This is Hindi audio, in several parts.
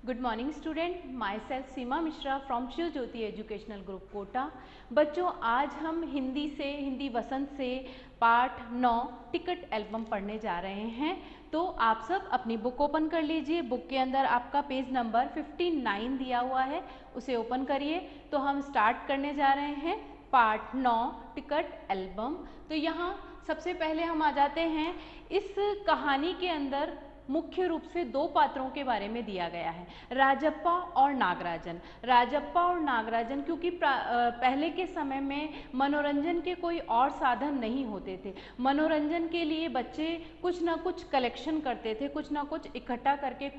Good morning student, myself Seema Mishra from Shiv Jyoti educational group Kota. बच्चों, आज हम हिंदी वसंत से पाठ 9 टिकट एल्बम पढ़ने जा रहे हैं। तो आप सब अपनी बुक ओपन कर लीजिए। बुक के अंदर आपका पेज नंबर 59 दिया हुआ है, उसे ओपन करिए। तो हम स्टार्ट करने जा रहे हैं पाठ 9 टिकट एल्बम। तो यहाँ सबसे पहले हम आ जाते हैं। इस कहानी के अंदर मुख्य रूप से दो पात्रों के बारे में दिया गया है, राजप्पा और नागराजन। राजप्पा और नागराजन क्योंकि पहले के समय में मनोरंजन के कोई और साधन नहीं होते थे। मनोरंजन के लिए बच्चे कुछ ना कुछ कलेक्शन करते थे, कुछ ना कुछ इकट्ठा करके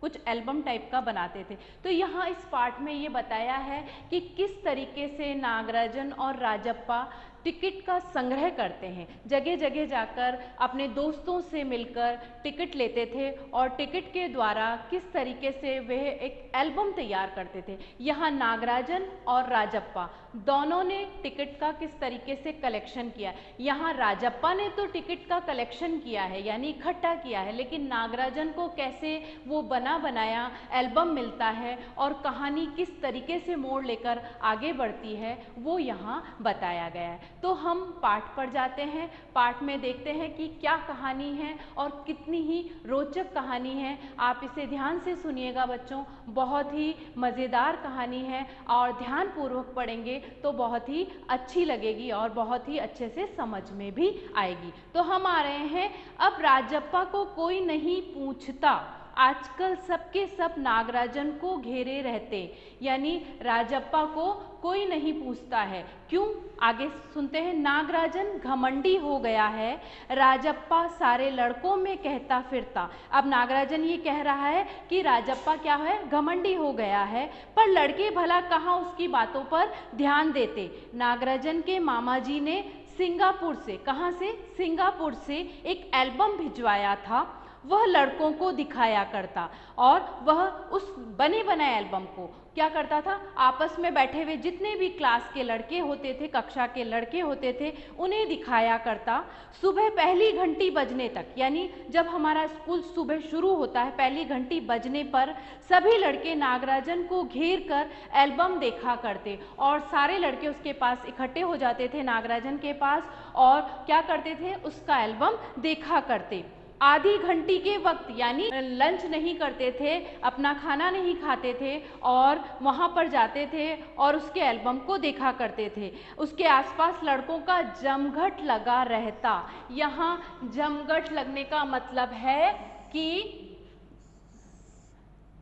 कुछ एल्बम टाइप का बनाते थे। तो यहाँ इस पाठ में ये बताया है कि किस तरीके से नागराजन और राजप्पा टिकट का संग्रह करते हैं। जगह जगह जाकर अपने दोस्तों से मिलकर टिकट लेते थे और टिकट के द्वारा किस तरीके से वह एक एल्बम तैयार करते थे। यहाँ नागराजन और राजप्पा दोनों ने टिकट का किस तरीके से कलेक्शन किया। यहाँ राजप्पा ने तो टिकट का कलेक्शन किया है, यानी इकट्ठा किया है, लेकिन नागराजन को कैसे वो बना बनाया एल्बम मिलता है और कहानी किस तरीके से मोड़ लेकर आगे बढ़ती है, वो यहाँ बताया गया है। तो हम पाठ पर जाते हैं। पाठ में देखते हैं कि क्या कहानी है और कितनी ही रोचक कहानी है। आप इसे ध्यान से सुनिएगा बच्चों, बहुत ही मज़ेदार कहानी है और ध्यानपूर्वक पढ़ेंगे तो बहुत ही अच्छी लगेगी और बहुत ही अच्छे से समझ में भी आएगी। तो हम आ रहे हैं। अब राजप्पा को कोई नहीं पूछता, आजकल सबके सब नागराजन को घेरे रहते, यानी राजप्पा को कोई नहीं पूछता है। क्यों? आगे सुनते हैं। नागराजन घमंडी हो गया है, राजप्पा सारे लड़कों में कहता फिरता। अब नागराजन ये कह रहा है कि राजप्पा क्या है, घमंडी हो गया है, पर लड़के भला कहाँ उसकी बातों पर ध्यान देते। नागराजन के मामा जी ने सिंगापुर से, कहाँ से? सिंगापुर से एक एल्बम भिजवाया था, वह लड़कों को दिखाया करता और वह उस बने बनाए एल्बम को क्या करता था, आपस में बैठे हुए जितने भी क्लास के लड़के होते थे, कक्षा के लड़के होते थे, उन्हें दिखाया करता। सुबह पहली घंटी बजने तक, यानी जब हमारा स्कूल सुबह शुरू होता है, पहली घंटी बजने पर सभी लड़के नागराजन को घेर कर एल्बम देखा करते और सारे लड़के उसके पास इकट्ठे हो जाते थे नागराजन के पास और क्या करते थे, उसका एल्बम देखा करते। आधी घंटी के वक्त, यानी लंच नहीं करते थे, अपना खाना नहीं खाते थे और वहाँ पर जाते थे और उसके एल्बम को देखा करते थे। उसके आसपास लड़कों का जमघट लगा रहता। यहाँ जमघट लगने का मतलब है कि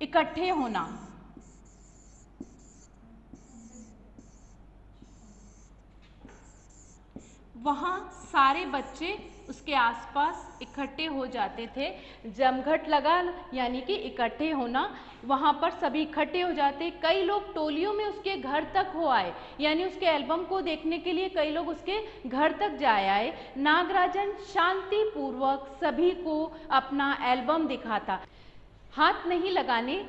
इकट्ठे होना। वहाँ सारे बच्चे उसके आसपास इकट्ठे हो जाते थे। जमघट लगा यानी कि इकट्ठे होना। वहाँ पर सभी इकट्ठे हो जाते। कई लोग टोलियों में उसके घर तक हो आए, यानी उसके एल्बम को देखने के लिए कई लोग उसके घर तक जाए आए। नागराजन शांतिपूर्वक सभी को अपना एल्बम दिखाता, हाथ नहीं लगाने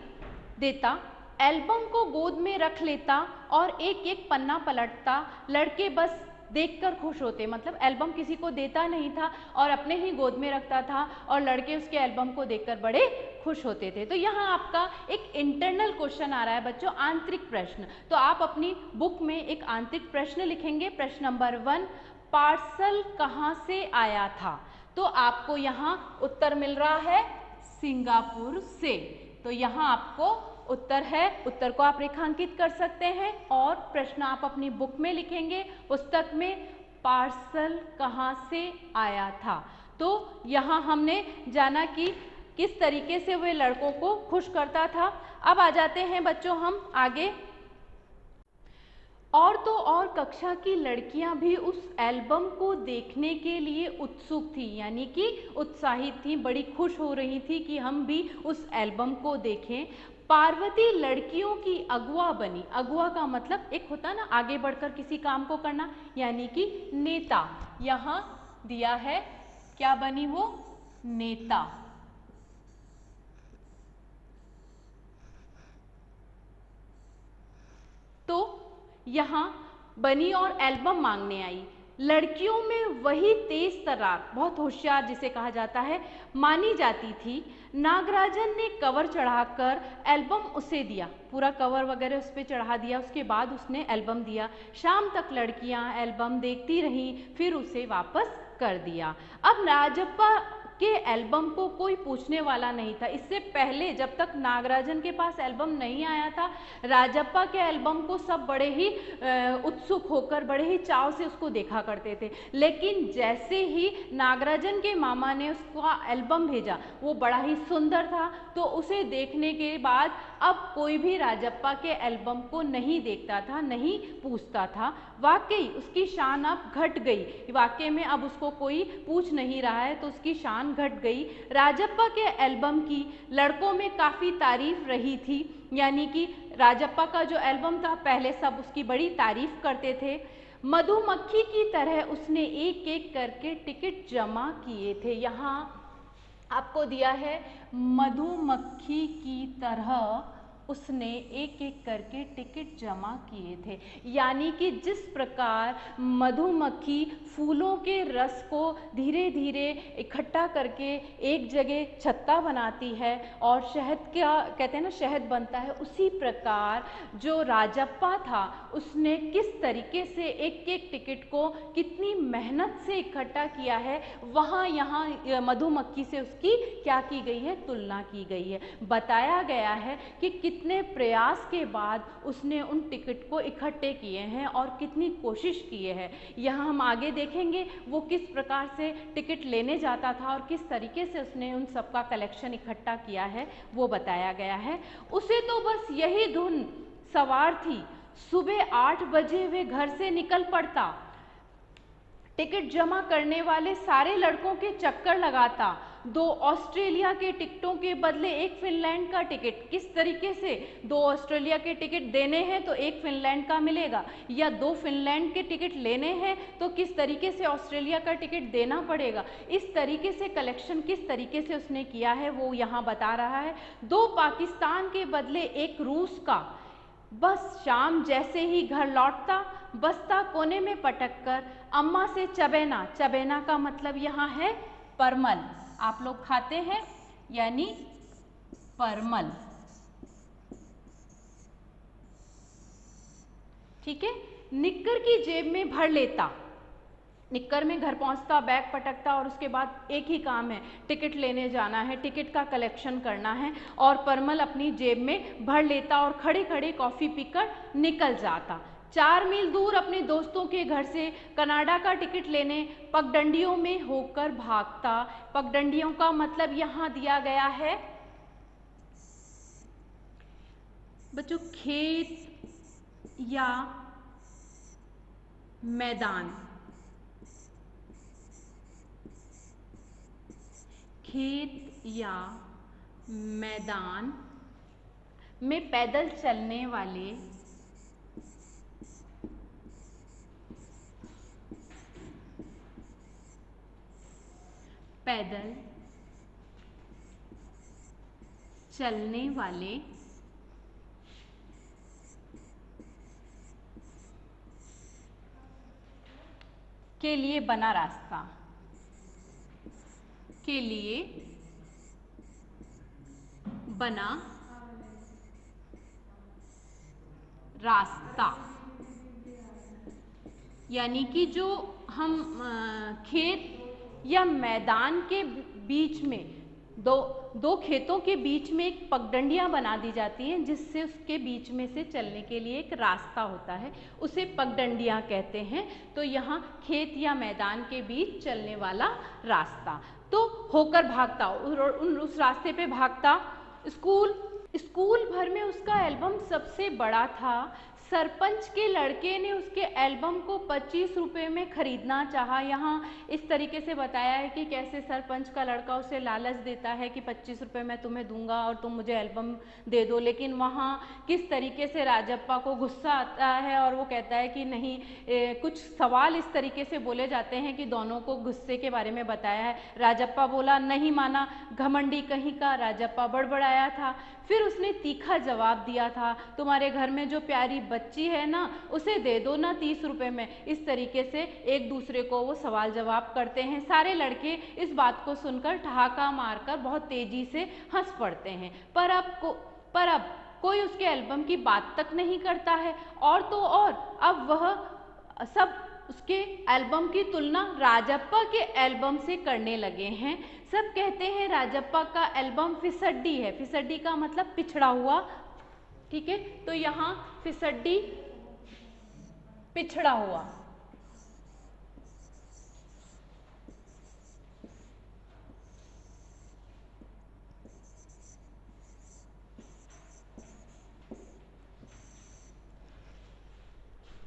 देता, एल्बम को गोद में रख लेता और एक एक पन्ना पलटता। लड़के बस देखकर खुश होते, मतलब एल्बम किसी को देता नहीं था और अपने ही गोद में रखता था और लड़के उसके एल्बम को देखकर बड़े खुश होते थे। तो यहाँ आपका एक इंटरनल क्वेश्चन आ रहा है बच्चों, आंतरिक प्रश्न। तो आप अपनी बुक में एक आंतरिक प्रश्न लिखेंगे। प्रश्न नंबर 1, पार्सल कहाँ से आया था? तो आपको यहाँ उत्तर मिल रहा है सिंगापुर से। तो यहाँ आपको उत्तर है, उत्तर को आप रेखांकित कर सकते हैं और प्रश्न आप अपनी बुक में लिखेंगे, पुस्तक में, पार्सल कहाँ से आया था। तो यहाँ हमने जाना कि किस तरीके से वह लड़कों को खुश करता था। अब आ जाते हैं बच्चों हम आगे। और तो और कक्षा की लड़कियां भी उस एल्बम को देखने के लिए उत्सुक थी, यानी कि उत्साहित थी, बड़ी खुश हो रही थी कि हम भी उस एल्बम को देखें। पार्वती लड़कियों की अगुआ बनी। अगुआ का मतलब एक होता ना आगे बढ़कर किसी काम को करना, यानी कि नेता। यहाँ दिया है क्या बनी वो? नेता। तो यहाँ बनी और एल्बम मांगने आई। लड़कियों में वही तेज तर्रार, बहुत होशियार जिसे कहा जाता है, मानी जाती थी। नागराजन ने कवर चढ़ाकर एल्बम उसे दिया, पूरा कवर वगैरह उस पर चढ़ा दिया, उसके बाद उसने एल्बम दिया। शाम तक लड़कियां एल्बम देखती रहीं, फिर उसे वापस कर दिया। अब राजप्पा के एल्बम को कोई पूछने वाला नहीं था। इससे पहले जब तक नागराजन के पास एल्बम नहीं आया था, राजप्पा के एल्बम को सब बड़े ही उत्सुक होकर, बड़े ही चाव से उसको देखा करते थे। लेकिन जैसे ही नागराजन के मामा ने उसका एल्बम भेजा, वो बड़ा ही सुंदर था, तो उसे देखने के बाद अब कोई भी राजप्पा के एल्बम को नहीं देखता था, नहीं पूछता था। वाकई उसकी शान अब घट गई, वाकई में अब उसको कोई पूछ नहीं रहा है, तो उसकी शान घट गई। राजप्पा के एल्बम की लड़कों में काफ़ी तारीफ रही थी, यानी कि राजप्पा का जो एल्बम था पहले सब उसकी बड़ी तारीफ करते थे। मधुमक्खी की तरह उसने एक एक करके टिकट जमा किए थे। यहाँ आपको दिया है मधुमक्खी की तरह उसने एक एक करके टिकट जमा किए थे, यानी कि जिस प्रकार मधुमक्खी फूलों के रस को धीरे धीरे इकट्ठा करके एक जगह छत्ता बनाती है और शहद का कहते हैं ना शहद बनता है, उसी प्रकार जो राजप्पा था उसने किस तरीके से एक एक टिकट को कितनी मेहनत से इकट्ठा किया है, वहाँ यहाँ मधुमक्खी से उसकी क्या की गई है, तुलना की गई है। बताया गया है कि कितने प्रयास के बाद उसने उन टिकट को इकट्ठे किए हैं और कितनी कोशिश किए हैं। यहाँ हम आगे देखेंगे वो किस प्रकार से टिकट लेने जाता था और किस तरीके से उसने उन सबका कलेक्शन इकट्ठा किया है, वो बताया गया है। उसे तो बस यही धुन सवार थी, सुबह 8 बजे वे घर से निकल पड़ता, टिकट जमा करने वाले सारे लड़कों के चक्कर लगाता, 2 ऑस्ट्रेलिया के टिकटों के बदले 1 फिनलैंड का टिकट। किस तरीके से 2 ऑस्ट्रेलिया के टिकट देने हैं तो 1 फिनलैंड का मिलेगा, या 2 फिनलैंड के टिकट लेने हैं तो किस तरीके से ऑस्ट्रेलिया का टिकट देना पड़ेगा। इस तरीके से कलेक्शन किस तरीके से उसने किया है वो यहाँ बता रहा है। 2 पाकिस्तान के बदले 1 रूस का। बस शाम जैसे ही घर लौटता, बस्ता कोने में पटक कर अम्मा से चबेना, चबेना का मतलब यहाँ है परमल, आप लोग खाते हैं यानी परमल, ठीक है। निक्कर की जेब में भर लेता, निक्कर में घर पहुंचता, बैग पटकता और उसके बाद एक ही काम है, टिकट लेने जाना है, टिकट का कलेक्शन करना है, और परमल अपनी जेब में भर लेता और खड़े खड़े कॉफ़ी पीकर निकल जाता। 4 मील दूर अपने दोस्तों के घर से कनाडा का टिकट लेने पगडंडियों में होकर भागता। पगडंडियों का मतलब यहाँ दिया गया है बच्चों खेत या मैदान, खेत या मैदान में पैदल चलने वाले के लिए बना रास्ता, के लिए बना रास्ता, यानी कि जो हम खेत या मैदान के बीच में दो खेतों के बीच में एक पगडंडियां बना दी जाती हैं, जिससे उसके बीच में से चलने के लिए एक रास्ता होता है, उसे पगडंडियां कहते हैं। तो यहाँ खेत या मैदान के बीच चलने वाला रास्ता, तो होकर भागता, उस रास्ते पे भागता। स्कूल भर में उसका एल्बम सबसे बड़ा था। सरपंच के लड़के ने उसके एल्बम को 25 रुपये में खरीदना चाहा। यहाँ इस तरीके से बताया है कि कैसे सरपंच का लड़का उसे लालच देता है कि 25 रुपये मैं तुम्हें दूंगा और तुम मुझे एल्बम दे दो, लेकिन वहाँ किस तरीके से राजप्पा को गुस्सा आता है और वो कहता है कि नहीं, कुछ सवाल इस तरीके से बोले जाते हैं कि दोनों को गुस्से के बारे में बताया है। राजप्पा बोला, नहीं माना, घमंडी कहीं का। राजप्पा बड़बड़ाया था। फिर उसने तीखा जवाब दिया था, तुम्हारे घर में जो प्यारी बच्ची है ना, उसे दे दो ना 30 रुपए में। इस तरीके से एक दूसरे को वो सवाल जवाब करते हैं। सारे लड़के इस बात को सुनकर ठहाका मारकर बहुत तेजी से हंस पड़ते हैं। पर अब कोई उसके एल्बम की बात तक नहीं करता है। और तो और अब वह सब उसके एल्बम की तुलना राजप्पा के एल्बम से करने लगे हैं। सब कहते हैं राजप्पा का एल्बम फिसड्डी है। फिसड्डी का मतलब पिछड़ा हुआ, ठीक है। तो यहाँ फिसड्डी पिछड़ा हुआ।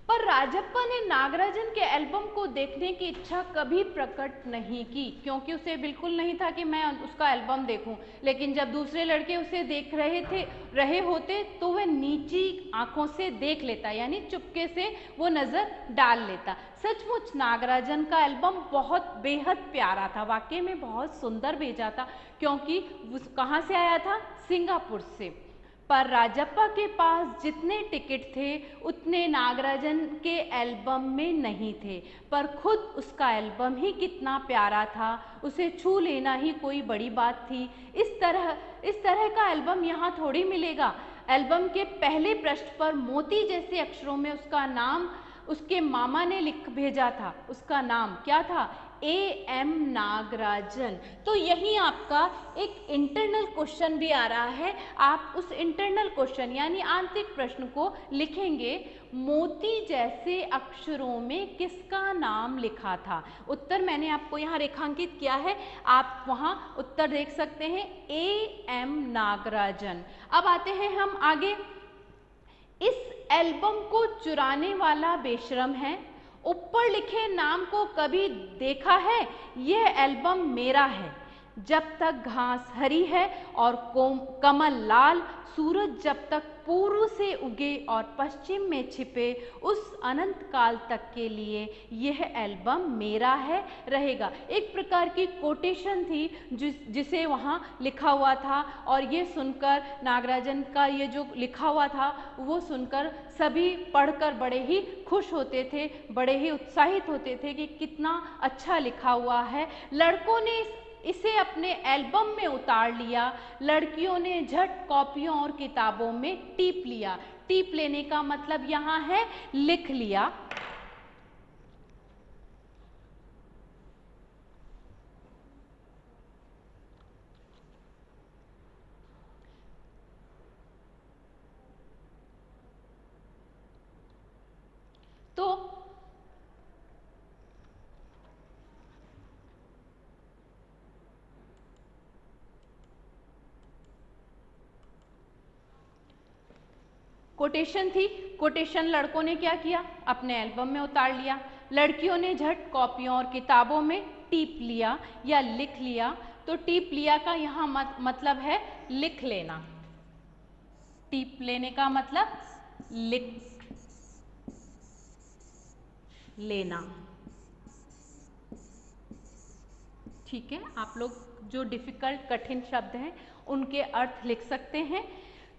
पर राजप्पा ने नागराजन के एल्बम को देखने की इच्छा कभी प्रकट नहीं की, क्योंकि उसे बिल्कुल नहीं था कि मैं उसका एल्बम देखूं। लेकिन जब दूसरे लड़के उसे देख रहे होते तो वह नीची आंखों से देख लेता, यानी चुपके से वो नजर डाल लेता। सचमुच नागराजन का एल्बम बहुत बेहद प्यारा था, वाकई में बहुत सुंदर भेजा था, क्योंकि कहाँ से आया था? सिंगापुर से। पर राजप्पा के पास जितने टिकट थे उतने नागराजन के एल्बम में नहीं थे। पर खुद उसका एल्बम ही कितना प्यारा था, उसे छू लेना ही कोई बड़ी बात थी। इस तरह का एल्बम यहाँ थोड़ी मिलेगा। एल्बम के पहले पृष्ठ पर मोती जैसे अक्षरों में उसका नाम उसके मामा ने लिख भेजा था। उसका नाम क्या था? A.M. नागराजन। तो यही आपका एक इंटरनल क्वेश्चन भी आ रहा है। आप उस इंटरनल क्वेश्चन यानी आंतरिक प्रश्न को लिखेंगे, मोती जैसे अक्षरों में किसका नाम लिखा था? उत्तर मैंने आपको यहाँ रेखांकित किया है, आप वहाँ उत्तर देख सकते हैं, A.M. नागराजन। अब आते हैं हम आगे। इस एल्बम को चुराने वाला बेशरम है, ऊपर लिखे नाम को कभी देखा है? यह एल्बम मेरा है। जब तक घास हरी है और कमल लाल, सूरज जब तक पूर्व से उगे और पश्चिम में छिपे, उस अनंत काल तक के लिए यह एल्बम मेरा है रहेगा। एक प्रकार की कोटेशन थी जिसे वहाँ लिखा हुआ था, और ये सुनकर नागराजन का ये जो लिखा हुआ था वो सुनकर सभी पढ़कर बड़े ही खुश होते थे, बड़े ही उत्साहित होते थे कि कितना अच्छा लिखा हुआ है। लड़कों ने इसे अपने एल्बम में उतार लिया, लड़कियों ने झट कॉपियों और किताबों में टीप लिया। टीप लेने का मतलब यहाँ है लिख लिया। तो कोटेशन थी, कोटेशन लड़कों ने क्या किया? अपने एल्बम में उतार लिया। लड़कियों ने झट कॉपियों और किताबों में टीप लिया या लिख लिया। तो टीप लिया का यहाँ मतलब है लिख लेना। टीप लेने का मतलब लिख लेना। ठीक है, आप लोग जो डिफिकल्ट कठिन शब्द हैं उनके अर्थ लिख सकते हैं।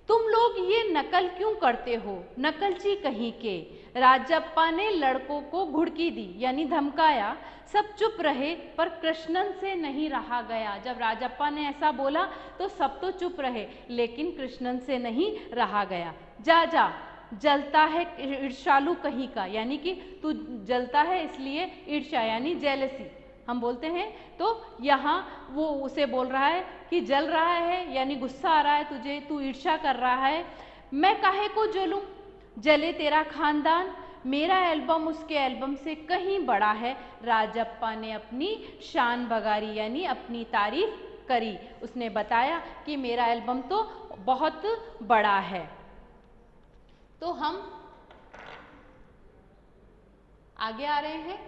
तुम लोग ये नकल क्यों करते हो, नकलची कहीं के? राजप्पा ने लड़कों को घुड़की दी यानी धमकाया। सब चुप रहे, पर कृष्णन से नहीं रहा गया। जब राजप्पा ने ऐसा बोला तो सब तो चुप रहे, लेकिन कृष्णन से नहीं रहा गया। जा जा, जलता है ईर्ष्यालु कहीं का, यानी कि तू जलता है इसलिए ईर्ष्या यानी जेलसी हम बोलते हैं। तो यहाँ वो उसे बोल रहा है कि जल रहा है यानी गुस्सा आ रहा है तुझे, तू ईर्ष्या कर रहा है। मैं काहे को जलूं, जले तेरा खानदान, मेरा एल्बम उसके एल्बम से कहीं बड़ा है। राजप्पा ने अपनी शान बगारी यानी अपनी तारीफ करी। उसने बताया कि मेरा एल्बम तो बहुत बड़ा है। तो हम आगे आ रहे हैं।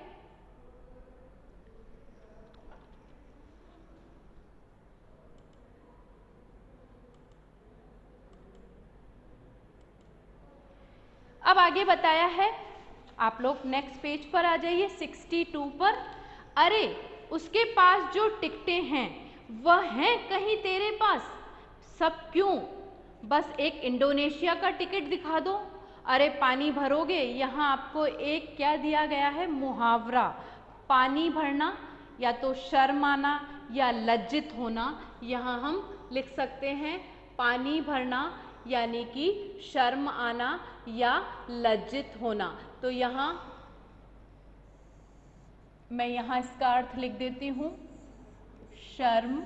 अब आगे बताया है, आप लोग नेक्स्ट पेज पर आ जाइए 62 पर। अरे उसके पास जो टिकटें हैं वह हैं कहीं तेरे पास? सब क्यों, बस एक इंडोनेशिया का टिकट दिखा दो। अरे पानी भरोगे, यहाँ आपको एक क्या दिया गया है, मुहावरा। पानी भरना या तो शर्म आना या लज्जित होना, यहाँ हम लिख सकते हैं पानी भरना यानी कि शर्म आना या लज्जित होना। तो यहाँ मैं यहाँ इसका अर्थ लिख देती हूँ, शर्म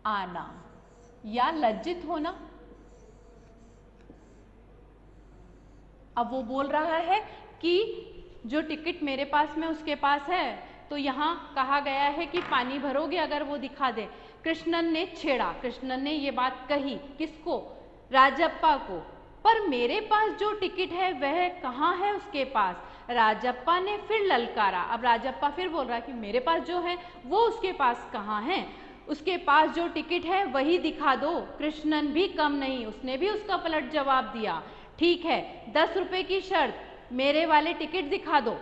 आना या लज्जित होना। अब वो बोल रहा है कि जो टिकट मेरे पास में उसके पास है, तो यहाँ कहा गया है कि पानी भरोगे अगर वो दिखा दे। कृष्णन ने छेड़ा, कृष्णन ने ये बात कही, किसको, राजप्पा को। पर मेरे पास जो टिकट है वह कहाँ है उसके पास। राजप्पा ने फिर ललकारा। अब राजप्पा फिर बोल रहा है कि मेरे पास जो है वो उसके पास कहाँ है, उसके पास जो टिकट है वही दिखा दो। कृष्णन भी कम नहीं, उसने भी उसका पलट जवाब दिया, ठीक है 10 रुपए की शर्त, मेरे वाले टिकट दिखा दो,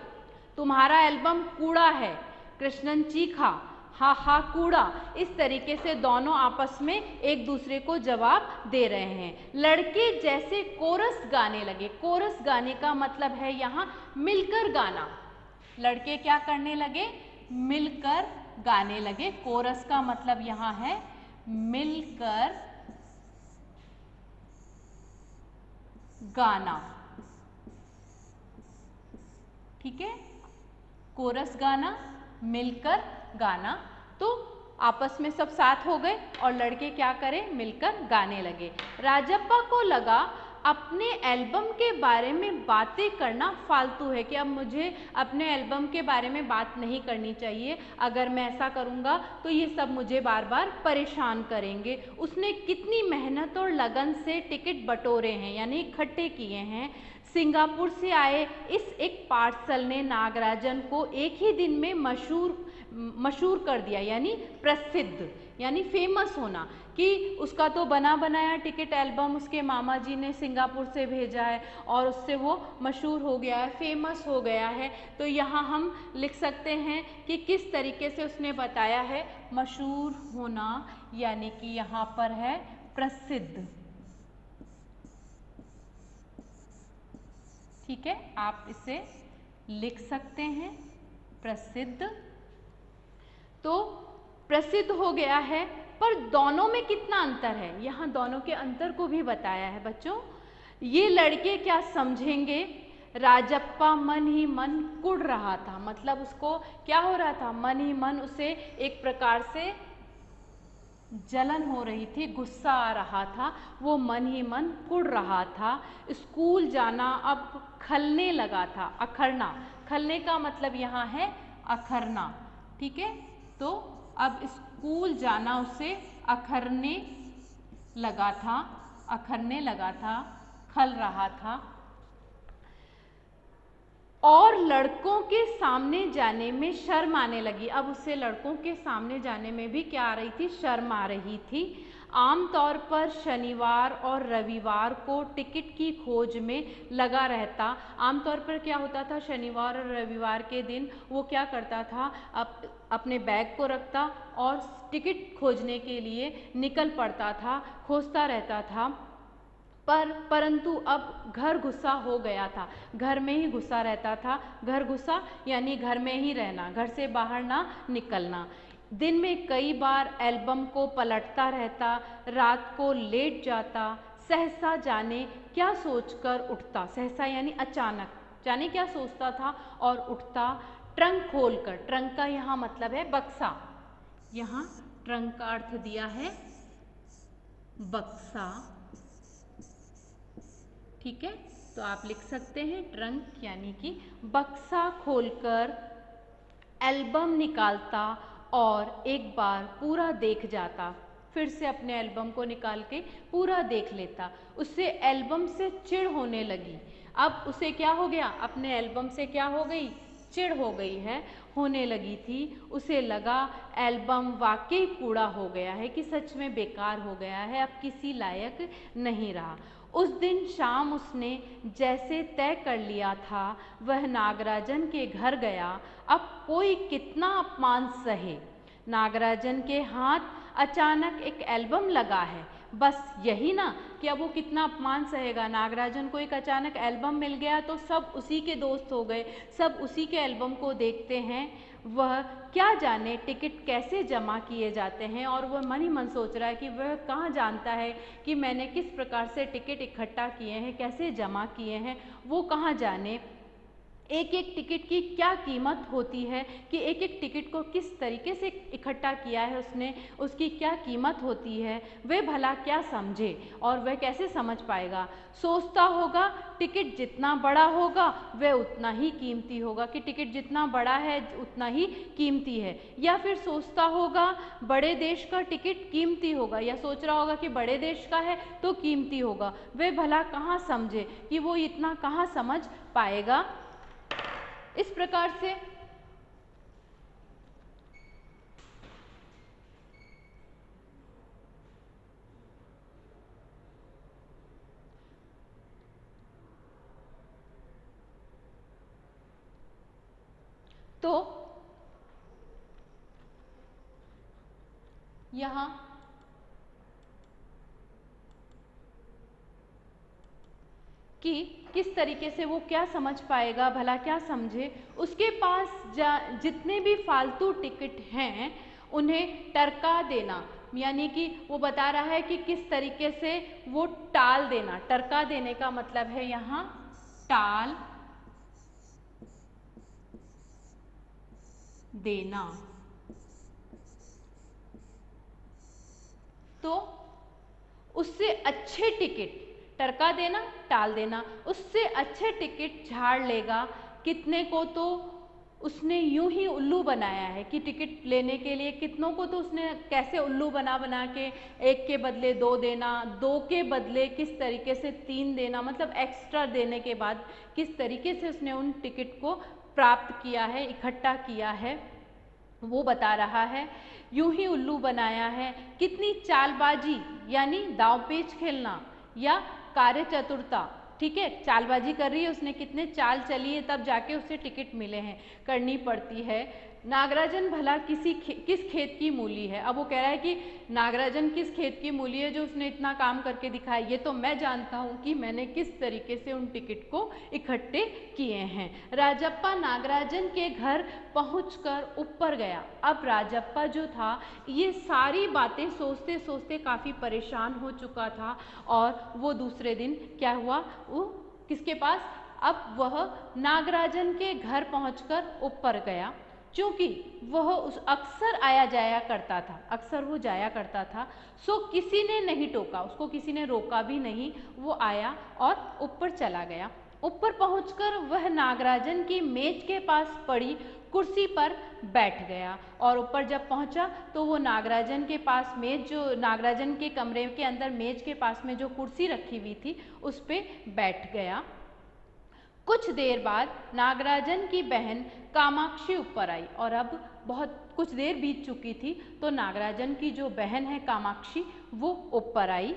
तुम्हारा एल्बम कूड़ा है। कृष्णन चीखा, हा हा कूड़ा। इस तरीके से दोनों आपस में एक दूसरे को जवाब दे रहे हैं। लड़के जैसे कोरस गाने लगे। कोरस गाने का मतलब है यहाँ मिलकर गाना। लड़के क्या करने लगे, मिलकर गाने लगे। कोरस का मतलब यहाँ है मिलकर गाना, ठीक है, कोरस गाना, मिलकर गाना। तो आपस में सब साथ हो गए और लड़के क्या करें, मिलकर गाने लगे। राजप्पा को लगा अपने एल्बम के बारे में बातें करना फालतू है, कि अब मुझे अपने एल्बम के बारे में बात नहीं करनी चाहिए। अगर मैं ऐसा करूँगा तो ये सब मुझे बार बार परेशान करेंगे। उसने कितनी मेहनत और लगन से टिकट बटोरे हैं, यानी इकट्ठे किए हैं। सिंगापुर से आए इस एक पार्सल ने नागराजन को एक ही दिन में मशहूर कर दिया, यानी प्रसिद्ध, यानी फेमस होना, कि उसका तो बना बनाया टिकट एल्बम उसके मामा जी ने सिंगापुर से भेजा है और उससे वो मशहूर हो गया है, फेमस हो गया है। तो यहाँ हम लिख सकते हैं कि किस तरीके से उसने बताया है, मशहूर होना, यानी कि यहाँ पर है प्रसिद्ध, ठीक है, आप इसे लिख सकते हैं प्रसिद्ध। तो प्रसिद्ध हो गया है, पर दोनों में कितना अंतर है, यहाँ दोनों के अंतर को भी बताया है बच्चों। ये लड़के क्या समझेंगे, राजप्पा मन ही मन कुढ़ रहा था, मतलब उसको क्या हो रहा था, मन ही मन उसे एक प्रकार से जलन हो रही थी, गुस्सा आ रहा था, वो मन ही मन कुढ़ रहा था। स्कूल जाना अब खलने लगा था, अखरना, खलने का मतलब यहाँ है अखरना, ठीक है। तो अब स्कूल जाना उसे अखरने लगा था, अखरने लगा था, खल रहा था। और लड़कों के सामने जाने में शर्म आने लगी। अब उसे लड़कों के सामने जाने में भी क्या आ रही थी, शर्म आ रही थी। आमतौर पर शनिवार और रविवार को टिकट की खोज में लगा रहता। आमतौर पर क्या होता था, शनिवार और रविवार के दिन वो क्या करता था, अपने बैग को रखता और टिकट खोजने के लिए निकल पड़ता था, खोजता रहता था। परंतु अब घर घुसा हो गया था, घर में ही घुसा रहता था। घर घुसा यानी घर में ही रहना, घर से बाहर ना निकलना। दिन में कई बार एल्बम को पलटता रहता, रात को लेट जाता, सहसा जाने क्या सोचकर उठता, सहसा यानी अचानक, जाने क्या सोचता था और उठता। ट्रंक खोलकर, ट्रंक का यहाँ मतलब है बक्सा, यहाँ ट्रंक का अर्थ दिया है बक्सा, ठीक है। तो आप लिख सकते हैं ट्रंक यानी कि बक्सा खोलकर एल्बम निकालता और एक बार पूरा देख जाता, फिर से अपने एल्बम को निकाल के पूरा देख लेता। उससे एल्बम से चिढ़ होने लगी। अब उसे क्या हो गया, अपने एल्बम से क्या हो गई, चिढ़ हो गई है, होने लगी थी। उसे लगा एल्बम वाकई कूड़ा हो गया है, कि सच में बेकार हो गया है, अब किसी लायक नहीं रहा। उस दिन शाम उसने जैसे तय कर लिया था, वह नागराजन के घर गया। अब कोई कितना अपमान सहे, नागराजन के हाथ अचानक एक एल्बम लगा है, बस यही ना कि अब वो कितना अपमान सहेगा। नागराजन को एक अचानक एल्बम मिल गया तो सब उसी के दोस्त हो गए, सब उसी के एल्बम को देखते हैं। वह क्या जाने टिकट कैसे जमा किए जाते हैं और वह मन ही मन सोच रहा है कि वह कहाँ जानता है कि मैंने किस प्रकार से टिकट इकट्ठा किए हैं, कैसे जमा किए हैं, वो कहाँ जाने। एक एक टिकट की क्या कीमत होती है कि एक एक टिकट को किस तरीके से इकट्ठा किया है उसने, उसकी क्या कीमत होती है, वह भला क्या समझे और वह कैसे समझ पाएगा। सोचता होगा टिकट जितना बड़ा होगा वह उतना ही कीमती होगा, कि टिकट जितना बड़ा है उतना ही कीमती है, या फिर सोचता होगा बड़े देश का टिकट कीमती होगा, या सोच रहा होगा कि बड़े देश का है तो कीमती होगा। वह भला कहाँ समझे कि वो इतना कहाँ समझ पाएगा। इस प्रकार से तो यहाँ कि किस तरीके से वो क्या समझ पाएगा, भला क्या समझे। उसके पास जितने भी फालतू टिकट हैं उन्हें टरका देना, यानी कि वो बता रहा है कि किस तरीके से वो टाल देना। टरका देने का मतलब है यहाँ टाल देना। तो उससे अच्छे टिकट, टरका देना टाल देना, उससे अच्छे टिकट झाड़ लेगा। कितने को तो उसने यूं ही उल्लू बनाया है कि टिकट लेने के लिए कितनों को तो उसने कैसे उल्लू बना बना के एक के बदले दो देना, दो के बदले किस तरीके से तीन देना, मतलब एक्स्ट्रा देने के बाद किस तरीके से उसने उन टिकट को प्राप्त किया है, इकट्ठा किया है, वो बता रहा है। यूं ही उल्लू बनाया है। कितनी चालबाजी यानी दांवपेच खेलना या कार्य चतुरता, ठीक है, चालबाजी कर रही है उसने, कितने चाल चली है तब जाके उसे टिकट मिले हैं, करनी पड़ती है। नागराजन भला किस खेत की मूली है। अब वो कह रहा है कि नागराजन किस खेत की मूली है जो उसने इतना काम करके दिखाया। ये तो मैं जानता हूँ कि मैंने किस तरीके से उन टिकट को इकट्ठे किए हैं। राजप्पा नागराजन के घर पहुंचकर ऊपर गया। अब राजप्पा जो था ये सारी बातें सोचते सोचते काफ़ी परेशान हो चुका था और वो दूसरे दिन क्या हुआ, वो किसके पास, अब वह नागराजन के घर पहुंचकर ऊपर गया। क्योंकि वह उस अक्सर आया जाया करता था, अक्सर वो जाया करता था, सो किसी ने नहीं टोका उसको, किसी ने रोका भी नहीं। वो आया और ऊपर चला गया। ऊपर पहुंचकर वह नागराजन की मेज के पास पड़ी कुर्सी पर बैठ गया और ऊपर जब पहुंचा तो वो नागराजन के पास मेज, जो नागराजन के कमरे के अंदर मेज के पास में जो कुर्सी रखी हुई थी उस पे बैठ गया। कुछ देर बाद नागराजन की बहन कामाक्षी ऊपर आई और अब बहुत कुछ देर बीत चुकी थी तो नागराजन की जो बहन है कामाक्षी वो ऊपर आई।